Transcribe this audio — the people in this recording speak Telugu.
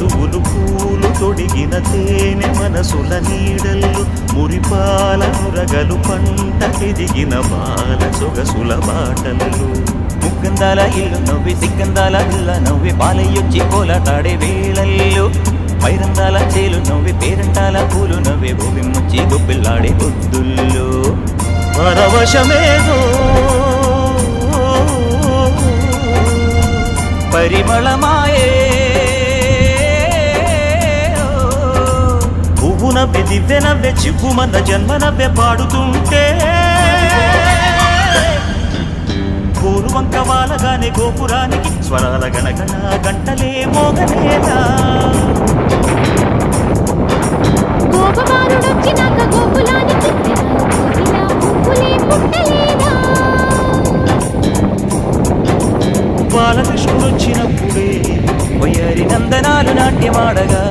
వధువులు పూలు తొడిగిన తేనె మనసుల నీడల్లు మురిపాల నురగలు పంట ఎదిగిన బాల సొగసుల బాటలు ముగ్గందాల ఇల్లు నవ్వి సిగ్గందాల పిల్ల నవ్వి పాలయ్యొచ్చి కోలాటాడే వేళల్లో పైరందాల చేలు నవ్వి పేరంటాల పూలు నవ్వే భూమి ముచ్చి గొప్పిల్లాడే బొద్దుల్లో పరవశమేదో పరిమళమాయే పువ్వు నవ్వే దివ్య నవ్వే చివ్వుమన్న జన్మ నవ్వే పాడుతుంటే గోరువంక వాలగానే గోపురానికి స్వరాల గణగణ గంటలే మోగనేలా గోపబారుడొచ్చినాక గోకులానికి పువ్వులే పుట్టలేదా బాలకృష్ణుడొచ్చినప్పుడే వయ్యారి నందనాలు నాట్యమాడగా